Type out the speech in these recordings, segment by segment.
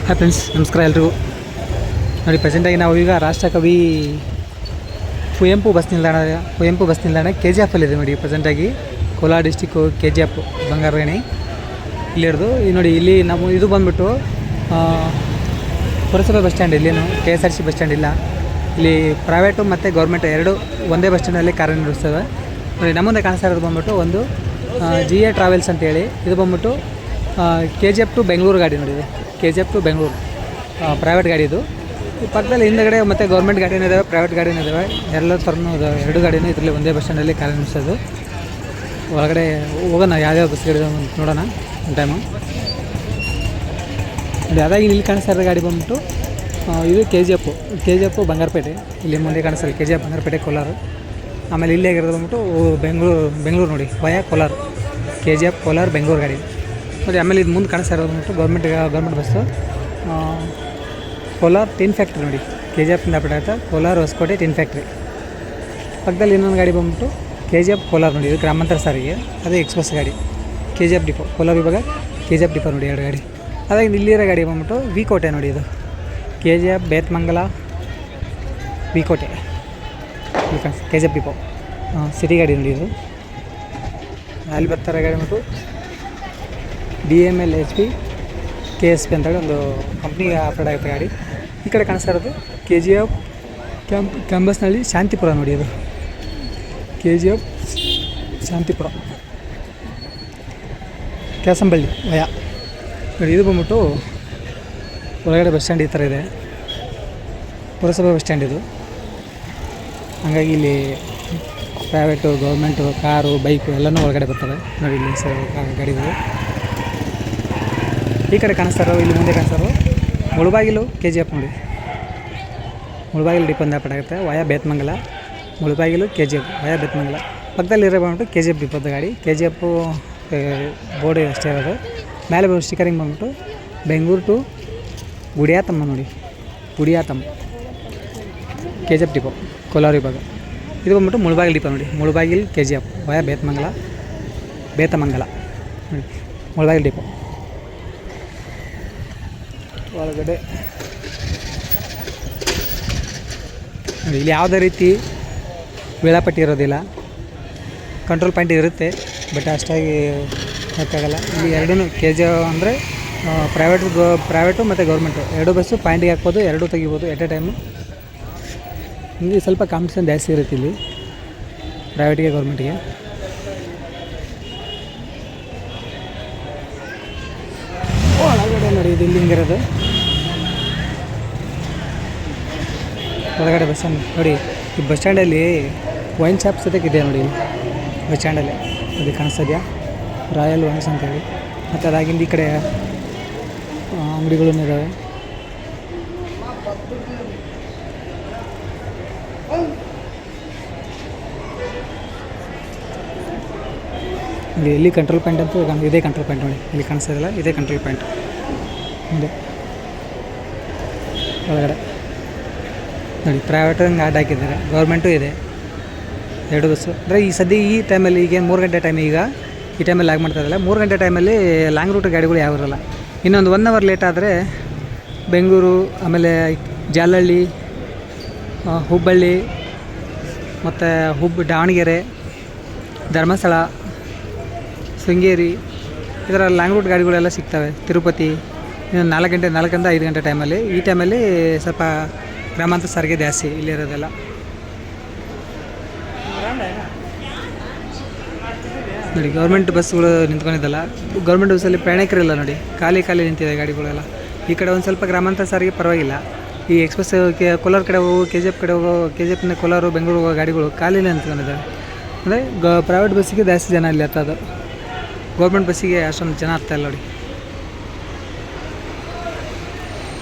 Hi friends, ನಮಸ್ಕಾರ ಎಲ್ರಿಗೂ. ನೋಡಿ, ಪ್ರೆಸೆಂಟಾಗಿ ನಾವು ಈಗ ರಾಷ್ಟ್ರಕವಿ ಕುವೆಂಪು ಬಸ್ ನಿಲ್ದಾಣ KGF-ಅಲ್ಲಿದೆ. ನೋಡಿ, ಪ್ರೆಸೆಂಟಾಗಿ ಕೋಲಾರ ಡಿಸ್ಟಿಕ್ಕು KGF ಬಂಗಾರಗಣಿ ಇಲ್ಲಿ ಹಿಡಿದು ನೋಡಿ, ಇಲ್ಲಿ ನಾವು ಇದು ಬಂದುಬಿಟ್ಟು ಪುರಸಭೆ ಬಸ್ ಸ್ಟ್ಯಾಂಡ್. ಇಲ್ಲೇನು KSRTC ಬಸ್ ಸ್ಟ್ಯಾಂಡ್ ಇಲ್ಲ. ಇಲ್ಲಿ ಪ್ರೈವೇಟು ಮತ್ತು ಗೌರ್ಮೆಂಟ್ ಎರಡು ಒಂದೇ ಬಸ್ ಸ್ಟ್ಯಾಂಡಲ್ಲಿ ಕಾರ್ಯನಿರ್ವಹಿಸ್ತವೆ. ನೋಡಿ, ನಮ್ಮಂದೆ ಕಾಣಿಸ್ತಾ ಇರೋದು ಬಂದುಬಿಟ್ಟು ಒಂದು GA ಟ್ರಾವೆಲ್ಸ್ ಅಂತೇಳಿ. ಇದು ಬಂದುಬಿಟ್ಟು KGF ಟು ಬೆಂಗಳೂರು ಗಾಡಿ. ನೋಡಿದೆ, KGF ಟು ಬೆಂಗಳೂರು ಪ್ರೈವೇಟ್ ಗಾಡಿ. ಇದು ಪಕ್ಕದಲ್ಲಿ ಹಿಂದಗಡೆ ಮತ್ತು ಗೌರ್ಮೆಂಟ್ ಗಾಡಿನೂ ಇದ್ದಾವೆ, ಪ್ರೈವೇಟ್ ಗಾಡಿನೂ ಇದ್ದಾವೆ, ಎಲ್ಲ ಥರನೂ ಇದ್ದಾವೆ. ಎರಡು ಗಾಡಿನೂ ಇದರಲ್ಲಿ ಒಂದೇ ಬಸ್ ಸ್ಟ್ಯಾಂಡಲ್ಲಿ ಕಾರ್ಯನಿರ್ವಹಿಸೋದು. ಒಳಗಡೆ ಹೋಗೋಣ, ಯಾವ್ಯಾವ ಬಸ್ ಗಾಡಿ ನೋಡೋಣ ಒಂದು ಟೈಮು. ಅದಾಗಿ ಇಲ್ಲಿ ಕಾಣಿಸ್ತಾ ಇರೋ ಗಾಡಿ ಬಂದುಬಿಟ್ಟು ಇದು KGF ಬಂಗಾರಪೇಟೆ. ಇಲ್ಲಿ ಮುಂದೆ ಕಾಣಿಸ್ತಾರೆ KGF ಬಂಗಾರಪೇಟೆ ಕೋಲಾರ. ಆಮೇಲೆ ಇಲ್ಲಿ ಆಗಿರೋದು ಬಂದ್ಬಿಟ್ಟು ಬೆಂಗಳೂರು ನೋಡಿ, ವಯಾ ಕೋಲಾರ. KGF ಕೋಲಾರ ಬೆಂಗಳೂರು ಗಾಡಿ ನೋಡಿ. ಆಮೇಲೆ ಇದು ಮುಂದೆ ಕಾಣಿಸ್ತಾ ಇರೋದು ಬಂದ್ಬಿಟ್ಟು government bus Kolar tin factory. ನೋಡಿ, KGF ಬಂಗಾರಪೇಟೆ ಆಯ್ತಾ, ಕೋಲಾರ ಹೊಸಕೋಟೆ ಟಿನ್ ಫ್ಯಾಕ್ಟ್ರಿ. ಪಕ್ಕದಲ್ಲಿ ಇನ್ನೊಂದು ಗಾಡಿ ಬಂದ್ಬಿಟ್ಟು KGF ಕೋಲಾರ. ನೋಡಿ, ಇದು ಗ್ರಾಮಾಂತರ ಸಾರಿಗೆ, ಅದೇ ಎಕ್ಸ್ಪ್ರೆಸ್ ಗಾಡಿ. KGF ಡಿಪೋ ಕೋಲಾರ ವಿಭಾಗ, KGF ಡಿಪೋ. ನೋಡಿ, ಎರಡು ಗಾಡಿ. ಅದಾಗಿ ಇಲ್ಲಿರೋ ಗಾಡಿ ಬಂದ್ಬಿಟ್ಟು ವಿಕೋಟೆ. ನೋಡಿ, ಇದು KGF Bethamangala V Kota KGF depot city ಗಾಡಿ. ನೋಡಿ, ಇದು ಅಲ್ಲಿ ಬರ್ತಾರೆ ಗಾಡಿ ಬಂದ್ಬಿಟ್ಟು DML HP KSP ಅಂತೇಳಿ ಒಂದು ಕಂಪ್ನಿಗೆ ಆಪ್ರೇಟ್ ಆಗುತ್ತೆ ಗಾಡಿ. ಈ ಕಡೆ ಕಾಣಿಸ್ತಾ ಇರೋದು KGF ಕ್ಯಾಂಪಸ್ನಲ್ಲಿ ಶಾಂತಿಪುರ. ನೋಡಿ, ಇದು KGF ಶಾಂತಿಪುರ ಕ್ಯಾಸಂಬಳ್ಳಿ ವಯಾ. ನೋಡಿ, ಇದು ಬಂದ್ಬಿಟ್ಟು ಒಳಗಡೆ ಬಸ್ ಸ್ಟ್ಯಾಂಡ್ ಈ ಥರ ಇದೆ, ಪುರಸಭೆ ಬಸ್ ಸ್ಟ್ಯಾಂಡ್ ಇದು. ಹಾಗಾಗಿ ಇಲ್ಲಿ ಪ್ರೈವೇಟು ಗೌರ್ಮೆಂಟು ಕಾರು ಬೈಕು ಎಲ್ಲನೂ ಒಳಗಡೆ ಬರ್ತವೆ. ನೋಡಿ, ಇಲ್ಲಿ ಗಾಡಿಗಳು. ಈ ಕಡೆ ಕಾಣಿಸ್ತಾ ಇರೋ, ಇಲ್ಲಿ ಮುಂದೆ ಕಾಣಿಸ್ತಾ ಇರೋ ಮುಳಬಾಗಿಲು KGF. ನೋಡಿ, ಮುಳಬಾಗಿಲು ಡಿಪೋ ಬಂದಾಪಟ್ ಆಗುತ್ತೆ, via Bethamangala. Mulbagal KGF via Bethamangala. ಪಕ್ಕದಲ್ಲಿರೋ ಬಂದ್ಬಿಟ್ಟು KGF ಡಿಪೋದ ಗಾಡಿ. KGF ಬೋರ್ಡ್ ಅಷ್ಟೇ ಇರೋದು. ಮೇಲೆ ಬಂದು ಸ್ಟಿಕರಿಂಗ್ ಬಂದ್ಬಿಟ್ಟು ಬೆಂಗಳೂರು ಟು ಗುಡಿಯಾತಮ್ಮ. ನೋಡಿ, ಗುಡಿಯಾತಮ್ಮ KGF ಡಿಪೋ ಕೋಲಾರ ವಿಭಾಗ. ಇದು ಬಂದ್ಬಿಟ್ಟು ಮುಳಬಾಗಿಲು ಡಿಪೋ. ನೋಡಿ, ಮುಳಬಾಗಿಲು KGF ವಯಾ ಬೇತಮಂಗಲ. ನೋಡಿ, ಮುಳಬಾಗಿಲು ಡಿಪೋ ಒಳಗಡೆ. ನೋಡಿ, ಇಲ್ಲಿ ಯಾವುದೇ ರೀತಿ ವೇಳಾಪಟ್ಟಿ ಇರೋದಿಲ್ಲ, ಕಂಟ್ರೋಲ್ ಪಾಯಿಂಟ್ ಇರುತ್ತೆ, ಬಟ್ ಅಷ್ಟಾಗಿ ಗೊತ್ತಾಗಲ್ಲ. ಇಲ್ಲಿ ಎರಡೂ KGF ಅಂದರೆ ಪ್ರೈವೇಟು ಮತ್ತು ಗೌರ್ಮೆಂಟು ಎರಡು ಬಸ್ಸು ಪಾಯಿಂಟಿಗೆ ಹಾಕ್ಬೋದು, ಎರಡೂ ತೆಗಿಬೋದು ಎಟ್ ಎ ಟೈಮು. ಇಲ್ಲಿ ಸ್ವಲ್ಪ ಕಾಂಪಿಟೇಷನ್ ಜಾಸ್ತಿ ಇರುತ್ತೆ ಇಲ್ಲಿ ಪ್ರೈವೇಟಿಗೆ ಗೌರ್ಮೆಂಟಿಗೆ. ಒಳಗಡೆ ನೋಡಿ, ಇದು ಇಲ್ಲಿ ಹಿಂಗಿರೋದು ಒಳಗಡೆ ಬಸ್ ಸ್ಟ್ಯಾಂಡ್. ನೋಡಿ, ಈ ಬಸ್ ಸ್ಟ್ಯಾಂಡಲ್ಲಿ ವೈನ್ ಶಾಪ್ ಸದ್ಯಕ್ಕೆ ಇದೆ. ನೋಡಿ, ಬಸ್ ಸ್ಟ್ಯಾಂಡಲ್ಲಿ ಅದು ಕಾಣಿಸ್ತಾ ಇದೆಯಾ, ರಾಯಲ್ ವೈನ್ಸ್ ಅಂತೇಳಿ. ಮತ್ತು ಅದಾಗಿಂದ ಈ ಕಡೆ ಅಂಗಡಿಗಳೂ ಇದ್ದಾವೆ. ನೋಡಿ, ಇಲ್ಲಿ ಕಂಟ್ರೋಲ್ ಪಾಯಿಂಟ್ ಅಂತೂ ಇದೇ ಕಂಟ್ರೋಲ್ ಪಾಯಿಂಟ್. ನೋಡಿ, ಇಲ್ಲಿ ಕಾಣಿಸ್ತಾಯಿಲ್ಲ, ಇದೇ ಕಂಟ್ರೋಲ್ ಪಾಯಿಂಟ್. ಮುಂದೆ ಒಳಗಡೆ ನೋಡಿ, ಪ್ರೈವೇಟ್ ಹಂಗೆ ಆಡ್ ಹಾಕಿದ್ದಾರೆ, ಗೌರ್ಮೆಂಟು ಇದೆ, ಎರಡು ಬಸ್ಸು. ಅಂದರೆ ಈ ಟೈಮಲ್ಲಿ ಈಗ 3 ಗಂಟೆ ಟೈಮ್, ಈಗ ಈ ಟೈಮಲ್ಲಿ ಲಾಗ್ ಮಾಡ್ತಾ ಇದ್ದಲ್ಲ, 3 ಗಂಟೆ ಟೈಮಲ್ಲಿ ಲಾಂಗ್ ರೂಟ್ ಗಾಡಿಗಳು ಯಾವ ಇರೋಲ್ಲ. ಇನ್ನೊಂದು 1 ಅವರ್ ಲೇಟ್ ಆದರೆ ಬೆಂಗಳೂರು, ಆಮೇಲೆ ಜಾಲಹಳ್ಳಿ, ಹುಬ್ಬಳ್ಳಿ, ಮತ್ತು ದಾವಣಗೆರೆ, ಧರ್ಮಸ್ಥಳ, ಶೃಂಗೇರಿ, ಈ ಥರ ಲಾಂಗ್ ರೂಟ್ ಗಾಡಿಗಳೆಲ್ಲ ಸಿಗ್ತವೆ. ತಿರುಪತಿ. ಇನ್ನೊಂದು 4 5 ಗಂಟೆ ಟೈಮಲ್ಲಿ, ಈ ಟೈಮಲ್ಲಿ ಸ್ವಲ್ಪ ಗ್ರಾಮಾಂತರ ಸಾರಿಗೆ ಜಾಸ್ತಿ ಇಲ್ಲಿರೋದೆಲ್ಲ. ನೋಡಿ, ಗೌರ್ಮೆಂಟ್ ಬಸ್ಗಳು ನಿಂತ್ಕೊಂಡಿದ್ದಲ್ಲ, ಗೌರ್ಮೆಂಟ್ ಬಸ್ಸಲ್ಲಿ ಪ್ರಯಾಣಿಕರಿಲ್ಲ. ನೋಡಿ, ಖಾಲಿ ನಿಂತಿದೆ ಗಾಡಿಗಳೆಲ್ಲ. ಈ ಕಡೆ ಒಂದು ಸ್ವಲ್ಪ ಗ್ರಾಮಾಂತರ ಸಾರಿಗೆ ಪರವಾಗಿಲ್ಲ. ಈ ಎಕ್ಸ್ಪ್ರೆಸ್ ಕೋಲಾರ ಕಡೆ ಹೋಗೋ, KGF ಕಡೆ ಹೋಗೋ, KGFನ ಕೋಲಾರ ಬೆಂಗಳೂರು ಹೋಗೋ ಗಾಡಿಗಳು ಖಾಲಿನೇ ನಿಂತ್ಕೊಂಡಿದ್ದಾವೆ. ಅಂದರೆ ಪ್ರೈವೇಟ್ ಬಸ್ಸಿಗೆ ಜಾಸ್ತಿ ಜನ ಇಲ್ಲಿ ಹತ್ತೋದು, ಗೌರ್ಮೆಂಟ್ ಬಸ್ಸಿಗೆ ಅಷ್ಟೊಂದು ಜನ ಹತ್ತಾಯಿಲ್ಲ. ನೋಡಿ,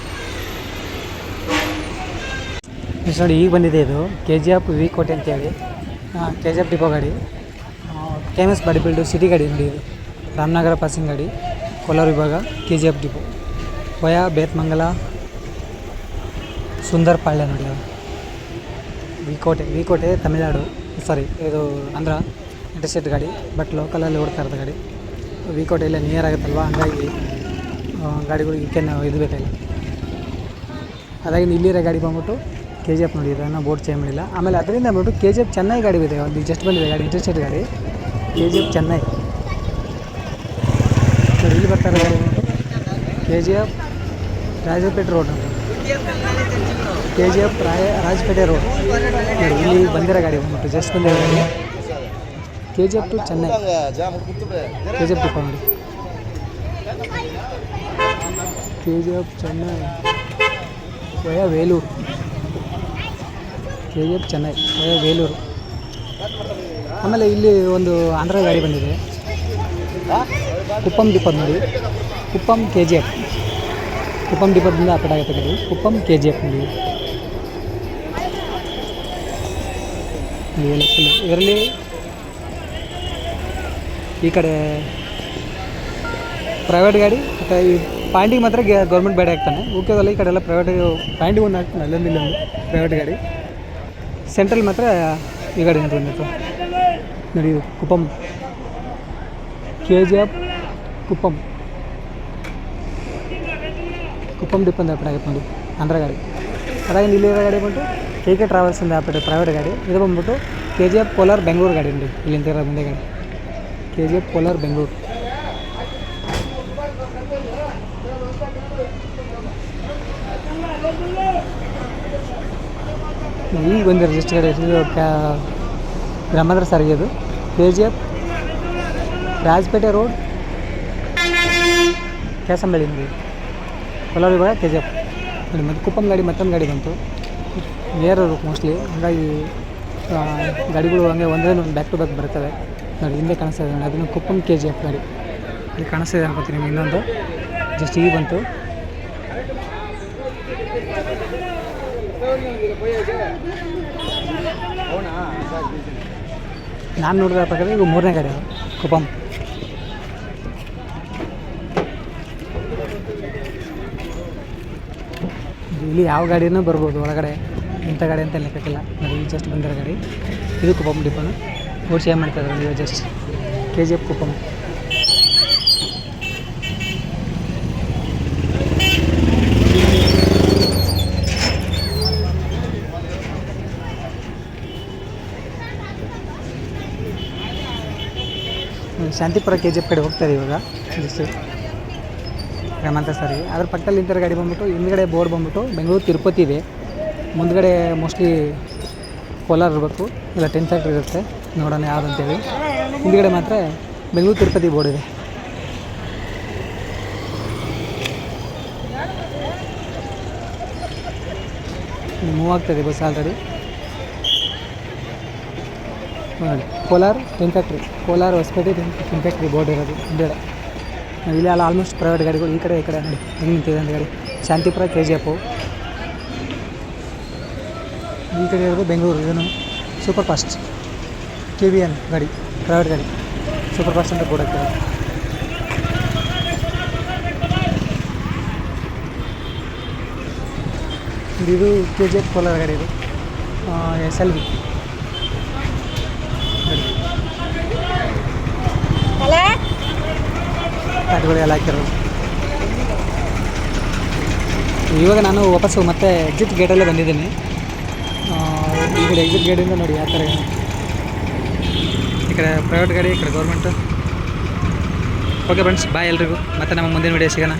ನೋಡಿ, ಈಗ ಬಂದಿದೆ ಇದು KGF ವಿಕೋಟೆ ಅಂತೇಳಿ. KGF ಡಿಪೋ ಗಾಡಿ, KMS ಬಾಡಿ ಬಿಲ್ಡು ಸಿಟಿ ಗಾಡಿ. ನೋಡಿ, ಇದು ರಾಮನಗರ ಪಾಸಿಂಗ್ ಗಾಡಿ, ಕೋಲಾರ ವಿಭಾಗ, KGF depot via Bethamangala Sundarapalya. ನೋಡಿ, ಅದು ವಿಕೋಟೆ ತಮಿಳ್ನಾಡು, ಇದು ಆಂಧ್ರ ಇಂಟರ್ಸ್ಟೇಟ್ ಗಾಡಿ, ಬಟ್ ಲೋಕಲಲ್ಲಿ ಓಡ್ತಾ ಇರೋದು ಗಾಡಿ. ವಿಕೋಟೆ ಇಲ್ಲೇ ನಿಯರ್ ಆಗುತ್ತಲ್ವ, ಹಂಗಾಗಿ ಗಾಡಿಗಳು ಇದಕ್ಕೆ ನಾವು ಇದು ಬೇಕಾಗಿಲ್ಲ. ಅದಾಗಿ ಇಲ್ಲಿರೋ ಗಾಡಿ ಬಂದ್ಬಿಟ್ಟು ಕೆ ಜಿ ಎಫ್ ನೋಡಿ ಇದನ್ನು ಬೋರ್ಡ್ ಚೇಂಜ್ ಮಾಡಿಲ್ಲ. ಆಮೇಲೆ ಅದರಿಂದ ಬಂದ್ಬಿಟ್ಟು ಕೆ ಜಿ ಎಫ್ ಚೆನ್ನೈ ಗಾಡಿ ಇದೆ, ಒಂದು ಜಸ್ಟ್ ಬಂದಿದೆ ಗಾಡಿ, ಇಂಟ್ರೆಸ್ಟೆಡ್ ಗಾಡಿ ಕೆ ಜಿ ಎಫ್ ಚೆನ್ನೈ ನೋಡಿ. ಇಲ್ಲಿ ಬರ್ತಾರೆ ಗಾಡಿ ಬಂದ್ಬಿಟ್ಟು K G F Rajapete road ಅಂತ, K G F Rajapete road ನೋಡಿ. ಇಲ್ಲಿ ಬಂದಿರೋ ಗಾಡಿ ಬಂದ್ಬಿಟ್ಟು ಜಸ್ಟ್ ಬಂದಿರೋ ಗಾಡಿ K G F to Chennai, K G F depot ನೋಡಿ, K G F Chennai via Vellore, K G F Chennai via Vellore. ಆಮೇಲೆ ಇಲ್ಲಿ ಒಂದು ಆಂಧ್ರ ಗಾಡಿ ಬಂದಿದೆ, ಕುಪ್ಪಂ ಡಿಪೋ ನೋಡಿ, Kuppam K G F, Kuppam ಡಿಪೋದಿಂದ ಆ ಕಡೆ ಆಗುತ್ತೆ ಗಾಡಿ, ಕುಪ್ಪಂ ಕೆ ಜಿ ಎಫ್ ನೋಡಿ. ಇದರಲ್ಲಿ ಈ ಕಡೆ ಪ್ರೈವೇಟ್ ಗಾಡಿ ಮತ್ತು ಈ ಪಾಯಿಂಟಿಗೆ ಮಾತ್ರ ಗೌರ್ಮೆಂಟ್ ಗಾಡಿ ಹಾಕ್ತಾನೆ, ಉಕ್ಕೋದಲ್ಲ ಈ ಕಡೆ ಎಲ್ಲ ಪ್ರೈವೇಟ್ ಪಾಯಿಂಟಿಗೆ ಒಂದು ಹಾಕ್ತಾನೆ, ಅಲ್ಲೊಂದು ಇಲ್ಲೊಂದು ಪ್ರೈವೇಟ್ ಗಾಡಿ. ಸೆಂಟ್ರಲ್ ಮಾತ್ರ ಈ ಗಾಡಿ ಅಂತ ಬಂದಿತ್ತು ನೋಡಿ. ಇದು Kuppam K G F Kuppam, Kuppam depot ಅಂತ ಆಗುತ್ತೆ ನೋಡಿ, ಆಂಧ್ರ ಗಾಡಿ. ಅದಾಗಿ ಇಲ್ಲಿರೋ ಗಾಡಿ ಬಂದು ಕೆ ಕೆ ಟ್ರಾವೆಲ್ಸ್ ಅಂತ ಆಪೇಟೆ ಪ್ರೈವೇಟ್ ಗಾಡಿ. ಇದು ಬಂದ್ಬಿಟ್ಟು K G F Kolar Bengaluru ಗಾಡಿ ನೋಡಿ, ಇಲ್ಲಿಂದ ಇರೋ ಮುಂದೆ ಗಾಡಿ K G F Kolar Bengaluru. ಈಗ ಬಂದಿರೋ ರಿಜಿಸ್ಟರ್ ಗಾಡಿ ಇದು ಗ್ರಾಮಾಂತರ ಸಾರಿಗೆ, ಅದು K G F Rajapete road Kyasamballi ನೋಡಿ, ಕೋಲಾರ ವಿಭಾಗ ಕೆ ಜಿ ಎಫ್ ನೋಡಿ. ಮತ್ತು ಕುಪ್ಪಂ ಗಾಡಿ ಮತ್ತೊಂದು ಗಾಡಿ ಬಂತು, ನಿಯರ್ ಮೋಸ್ಟ್ಲಿ, ಹಾಗಾಗಿ ಗಾಡಿಗಳು ಹಂಗೆ ಒಂದೇ ಬ್ಯಾಕ್ ಟು ಬ್ಯಾಕ್ ಬರ್ತವೆ ನೋಡಿ. ಹಿಂದೆ ಕಾಣಿಸ್ತಾ ಇದೆ ನೋಡಿ, ಅದನ್ನು ಕುಪ್ಪಂ ಕೆ ಜಿ ಎಫ್ ಗಾಡಿ ಇಲ್ಲಿ ಕಾಣಿಸ್ತಿದೆ ಅನ್ಕೋತೀನಿ ನಿಮ್ಗೆ. ಇನ್ನೊಂದು ಜಸ್ಟ್ ಈಗ ಬಂತು. ನಾನು ನೋಡಿದ ಪ್ರಕಾರ ಈಗ 3ನೇ ಗಾಡಿ ಅದು ಕುಪ್ಪಂ. ಇಲ್ಲಿ ಯಾವ ಗಾಡಿನೂ ಬರ್ಬೋದು ಒಳಗಡೆ, ಇಂಥ ಗಾಡಿ ಅಂತ ಲೆಕ್ಕಕ್ಕಿಲ್ಲ ನೋಡಿ. ಈಗ ಜಸ್ಟ್ ಬಂದಿರೋ ಗಾಡಿ ಇದು ಕುಪ್ಪಂ ಡಿಪೋನು, ಬೋರ್ಡ್ ಚೇಂಜ್ ಮಾಡ್ತಾ ಇದ್ದಾರೆ ನೀವು just K G F Kuppam. Shantipura K G F ಕಡೆ ಹೋಗ್ತಾರೆ ಇವಾಗ ಜಸ್ಟ್ ಗ್ರಾಮಾಂತರ ಸಾರಿಗೆ. ಅದ್ರ ಪಕ್ಕದಲ್ಲಿ ನಿಂತಿರೋ ಗಾಡಿ ಬಂದ್ಬಿಟ್ಟು ಹಿಂದ್ಗಡೆ ಬೋರ್ಡ್ ಬಂದ್ಬಿಟ್ಟು ಬೆಂಗಳೂರು ತಿರುಪತಿ ಇದೆ, ಮುಂದ್ಗಡೆ ಮೋಸ್ಟ್ಲಿ ಕೋಲಾರ ಇರಬೇಕು, ಇಲ್ಲ ಟೆನ್ ಫ್ಯಾಕ್ಟ್ರಿ ಇರುತ್ತೆ, ನೋಡೋಣ ಯಾವ್ದು ಅಂತೇಳಿ. ಹಿಂದ್ಗಡೆ ಮಾತ್ರ ಬೆಂಗಳೂರು ತಿರುಪತಿ ಬೋರ್ಡ್ ಇದೆ. ಮೂವ್ ಆಗ್ತಾಯಿದೆ ಬಸ್ ಆಲ್ರೆಡಿ ನೋಡಿ. Kolar ten factory, Kolar Hosapete ten factory board ಇರೋದು ಹಿಂದ್ಗಡೆ. ಇಲ್ಲಿ ಅಲ್ಲ ಆಲ್ಮೋಸ್ಟ್ ಪ್ರೈವೇಟ್ ಗಾಡಿಗಳು ಈ ಕಡೆ ನೋಡಿ ಹೆಂಗೆ ನಿಂತಿದೆ ಅಂತ ಗಾಡಿ. ಶಾಂತಿಪುರ ಕೆ ಜಿ ಎಫು, ಈ ಕಡೆ ಇರೋದು ಬೆಂಗಳೂರು, ಇದನ್ನು super fast K V N ಗಾಡಿ, ಪ್ರೈವೇಟ್ ಗಾಡಿ ಸೂಪರ್ ಫಾಸ್ಟ್ ಅಂತ ಬೋರ್ಡ್ ಹಾಕ್ತಾರೆ. ಇದು ಕೆ ಜಿ ಎಫ್ ಕೋಲಾರ ಗಾಡಿ, ಇದು SLV ಗಾಡಿಗಳು ಎಲ್ಲ ಹಾಕಿರೋದು. ಇವಾಗ ನಾನು ವಾಪಸ್ಸು ಮತ್ತೆ ಎಕ್ಸಿಟ್ ಗೇಟಲ್ಲೇ ಬಂದಿದ್ದೀನಿ. ಈ ಕಡೆ ಎಕ್ಸಿಟ್ ಗೇಟಿಂದ ನೋಡಿ ಯಾವ ಥರ, ಈ ಕಡೆ ಪ್ರೈವೇಟ್ ಗಾಡಿ, ಈ ಕಡೆ ಗೌರ್ಮೆಂಟು. ಓಕೆ ಫ್ರೆಂಡ್ಸ್, ಬಾಯ್ ಎಲ್ರಿಗೂ, ಮತ್ತೆ ನಮ್ಮ ಮುಂದಿನ ವೀಡಿಯೋ ಸಿಗೋಣ.